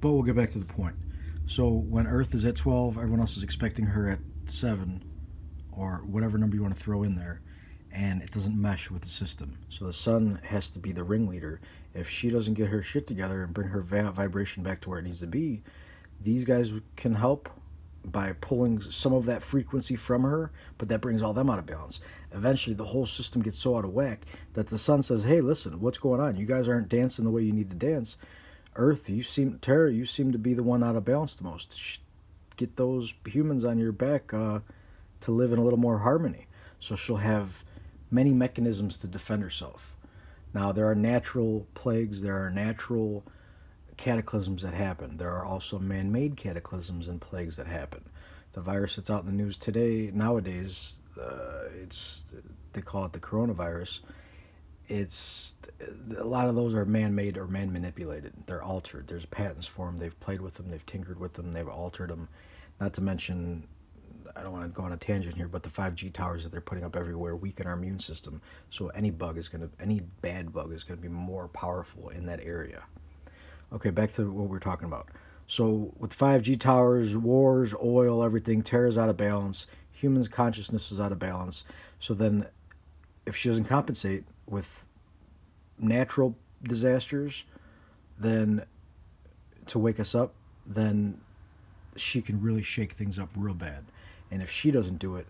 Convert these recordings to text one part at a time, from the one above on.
But we'll get back to the point. So when Earth is at 12, everyone else is expecting her at 7, or whatever number you want to throw in there, and it doesn't mesh with the system. So the sun has to be the ringleader. If she doesn't get her shit together and bring her vibration back to where it needs to be, these guys can help by pulling some of that frequency from her, but that brings all them out of balance. Eventually, the whole system gets so out of whack that the sun says, "Hey, listen, what's going on? You guys aren't dancing the way you need to dance. Earth, Terra, you seem to be the one out of balance the most. Get those humans on your back to live in a little more harmony." So she'll have many mechanisms to defend herself. Now, there are natural plagues, there are natural cataclysms that happen. There are also man-made cataclysms and plagues that happen. The virus that's out in the news nowadays, they call it the coronavirus. It's a lot of those are man-made or man-manipulated. They're altered. There's patents for them. They've played with them. They've tinkered with them. They've altered them. Not to mention, I don't want to go on a tangent here, but the 5G towers that they're putting up everywhere weaken our immune system. So any bad bug is going to be more powerful in that area. Okay, back to what we're talking about. So with 5G towers, wars, oil, everything, Terra's out of balance. Humans' consciousness is out of balance. So then if she doesn't compensate with natural disasters, then to wake us up, then she can really shake things up real bad. And if she doesn't do it,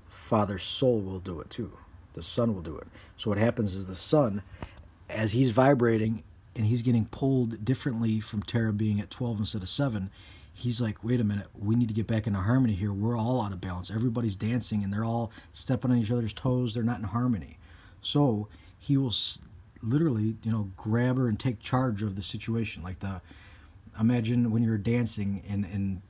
Father Soul will do it too. The sun will do it. So what happens is the sun, as he's vibrating and he's getting pulled differently from Terra being at 12 instead of 7, he's like, wait a minute, we need to get back into harmony here. We're all out of balance. Everybody's dancing and they're all stepping on each other's toes. They're not in harmony. So he will literally, grab her and take charge of the situation. Like imagine when you're dancing and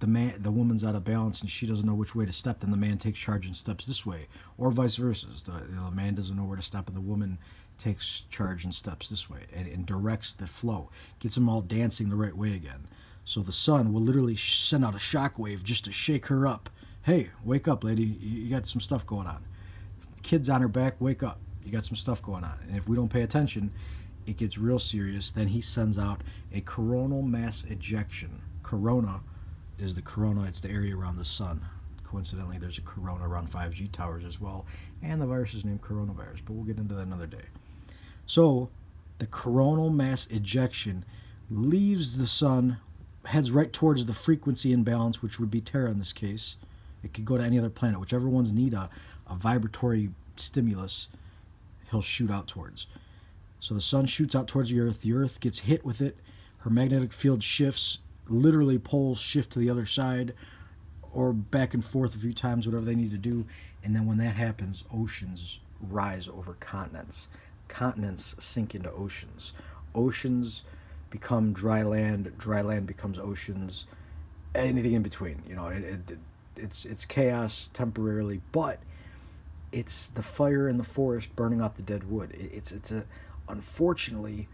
the woman's out of balance and she doesn't know which way to step, then the man takes charge and steps this way, or vice versa. The man doesn't know where to step and the woman takes charge and steps this way and directs the flow, gets them all dancing the right way again. So the sun will literally send out a shockwave just to shake her up. Hey, wake up, lady, you got some stuff going on. Kids on her back, wake up, you got some stuff going on. And if we don't pay attention, it gets real serious. Then he sends out a coronal mass ejection. Corona is the corona, it's the area around the sun. Coincidentally, there's a corona around 5G towers as well, and the virus is named coronavirus, but we'll get into that another day. So the coronal mass ejection leaves the sun, heads right towards the frequency imbalance, which would be Terra in this case. It could go to any other planet. Whichever ones need a vibratory stimulus, he'll shoot out towards. So the sun shoots out towards the Earth gets hit with it, her magnetic field shifts, literally poles shift to the other side, or back and forth a few times, whatever they need to do. And then when that happens, oceans rise over continents. Continents sink into oceans. Oceans become dry land. Dry land becomes oceans. Anything in between. It's chaos temporarily, but it's the fire in the forest burning out the dead wood. Unfortunately,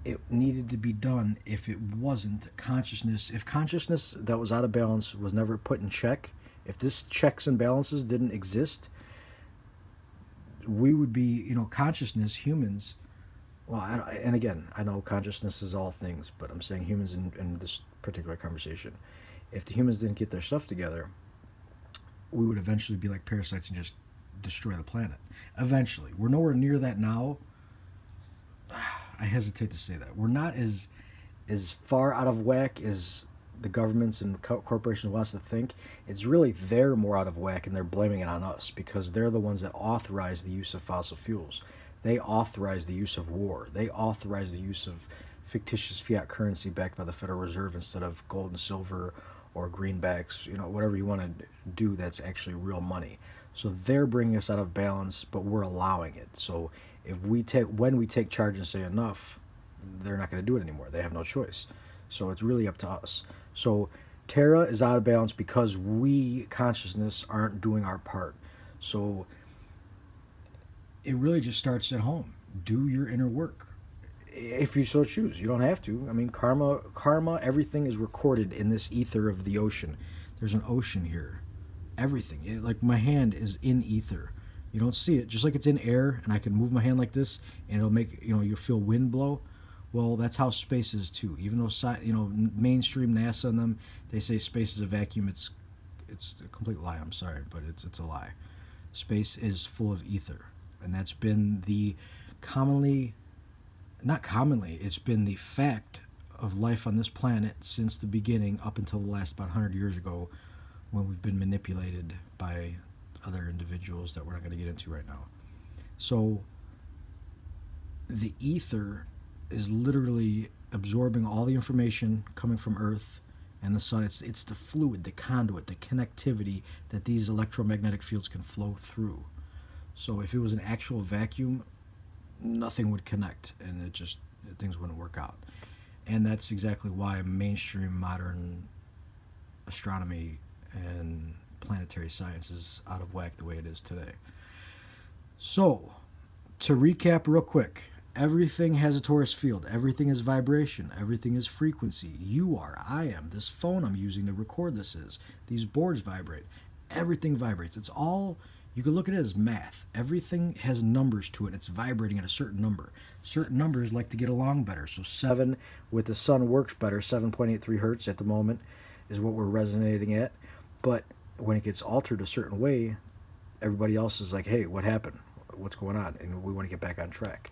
it needed to be done. If it wasn't consciousness, if consciousness that was out of balance was never put in check, if this checks and balances didn't exist, we would be, consciousness, humans. Well, and again, I know consciousness is all things, but I'm saying humans in this particular conversation. If the humans didn't get their stuff together, we would eventually be like parasites and just destroy the planet. Eventually. We're nowhere near that now. I hesitate to say that. We're not as far out of whack as the governments and corporations want us to think. It's really they're more out of whack, and they're blaming it on us because they're the ones that authorize the use of fossil fuels. They authorize the use of war. They authorize the use of fictitious fiat currency backed by the Federal Reserve instead of gold and silver or greenbacks, whatever you want to do that's actually real money. So they're bringing us out of balance, but we're allowing it. So when we take charge and say enough, they're not going to do it anymore. They have no choice. So it's really up to us. So Terra is out of balance because we, consciousness, aren't doing our part. So it really just starts at home. Do your inner work. If you so choose. You don't have to. I mean, karma, everything is recorded in this ether of the ocean. There's an ocean here. Everything. Like my hand is in ether. You don't see it. Just like it's in air, and I can move my hand like this, and it'll make, you'll feel wind blow. Well, that's how space is too. Even though mainstream NASA and them, they say space is a vacuum. It's a complete lie. I'm sorry, but it's a lie. Space is full of ether, and that's been the commonly, not commonly, it's been the fact of life on this planet since the beginning up until the last about 100 years ago, when we've been manipulated by other individuals that we're not going to get into right now. So the ether is literally absorbing all the information coming from Earth and the sun. It's the fluid, the conduit, the connectivity that these electromagnetic fields can flow through. So if it was an actual vacuum, nothing would connect, and things wouldn't work out. And that's exactly why mainstream modern astronomy and planetary science is out of whack the way it is today. So, to recap real quick, everything has a torus field. Everything is vibration. Everything is frequency. You are, I am, this phone I'm using to record this is. These boards vibrate. Everything vibrates. It's all, you can look at it as math. Everything has numbers to it. It's vibrating at a certain number. Certain numbers like to get along better. So 7 with the sun works better. 7.83 hertz at the moment is what we're resonating at. But when it gets altered a certain way, everybody else is like, hey, what happened? What's going on? And we want to get back on track.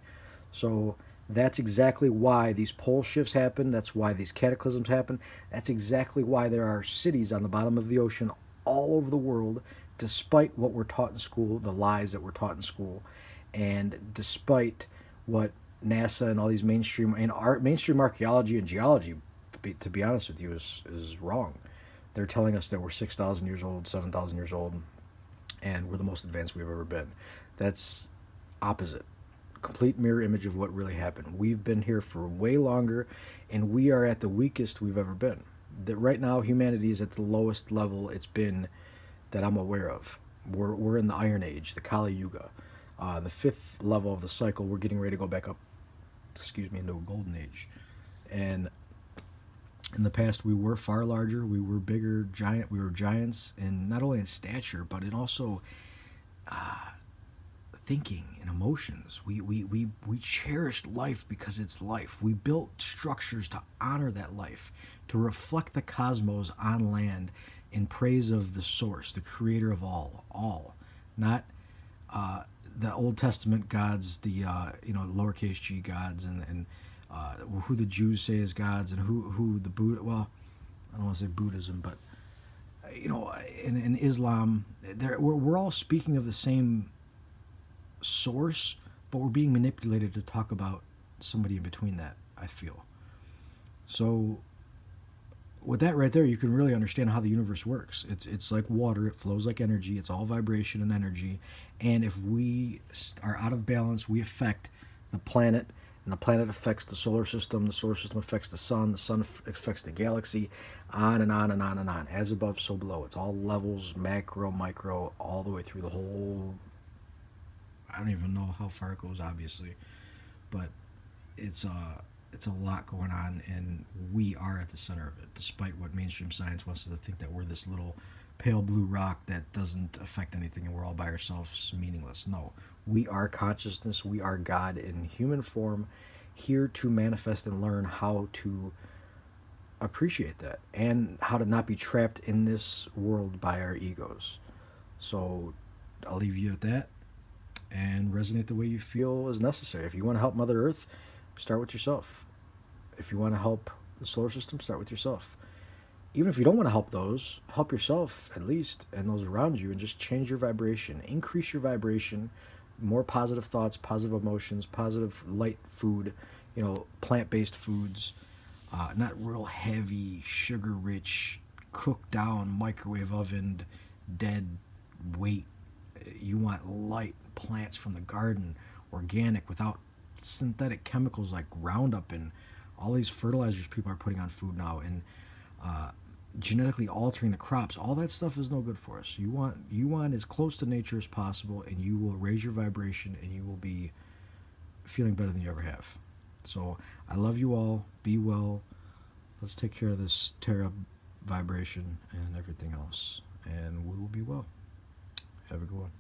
So that's exactly why these pole shifts happen. That's why these cataclysms happen. That's exactly why there are cities on the bottom of the ocean all over the world, despite what we're taught in school, the lies that we're taught in school, and despite what NASA and all these mainstream archaeology and geology, to be honest with you, is wrong. They're telling us that we're 6,000 years old, 7,000 years old, and we're the most advanced we've ever been. That's opposite. Complete mirror image of what really happened. We've been here for way longer, and we are at the weakest we've ever been. That right now, humanity is at the lowest level it's been that I'm aware of. We're in the Iron Age, the Kali Yuga, the 5th level of the cycle. We're getting ready to go back up, into a golden age. And in the past, we were far larger. We were bigger, giant. We were giants, and not only in stature, but in also thinking and emotions. We cherished life because it's life. We built structures to honor that life, to reflect the cosmos on land in praise of the source, the creator of all, not the Old Testament gods, the lowercase g gods, and who the Jews say is gods, and who the Buddha. Well, I don't want to say Buddhism, but in Islam, we're all speaking of the same source, but we're being manipulated to talk about somebody in between that, I feel. So with that right there, you can really understand how the universe works. It's like water. It flows like energy. It's all vibration and energy. And if we are out of balance, we affect the planet, and the planet affects the solar system affects the sun affects the galaxy, on and on and on and on. As above, so below. It's all levels, macro, micro, all the way through the whole. I don't even know how far it goes, obviously, but it's a lot going on, and we are at the center of it, despite what mainstream science wants us to think, that we're this little pale blue rock that doesn't affect anything and we're all by ourselves, meaningless. No, we are consciousness. We are God in human form, here to manifest and learn how to appreciate that and how to not be trapped in this world by our egos. So I'll leave you at that, and resonate the way you feel is necessary. If you want to help Mother Earth, start with yourself. If you want to help the solar system, start with yourself. Even if you don't want to help those, help yourself at least, and those around you, and just change your vibration. Increase your vibration, more positive thoughts, positive emotions, positive light food, plant-based foods, not real heavy, sugar-rich, cooked down, microwave ovened, dead weight. You want light plants from the garden, organic, without synthetic chemicals like Roundup and all these fertilizers people are putting on food now, and genetically altering the crops. All that stuff is no good for us. You want as close to nature as possible, and you will raise your vibration, and you will be feeling better than you ever have. So I love you all. Be well. Let's take care of this Terra vibration and everything else, and we will be well. Have a good one.